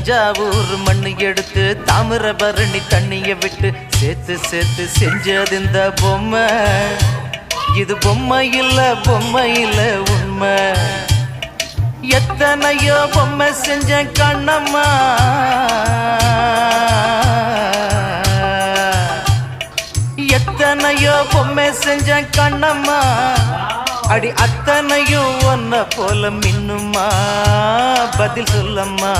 தஞ்சாவூர் மண்ணு எடுத்து தாமிரபரணி தண்ணிய விட்டு சேர்த்து சேர்த்து செஞ்சது இந்த பொம்மை. இது பொம்மை இல்ல உண்மை. எத்தனையோ பொம்மை செஞ்ச கண்ணம்மா, எத்தனையோ பொம்மை செஞ்ச கண்ணம்மா. அடி அத்தனையும் ஒன்ன போல மின்னுமா, பதில் சொல்லம்மா.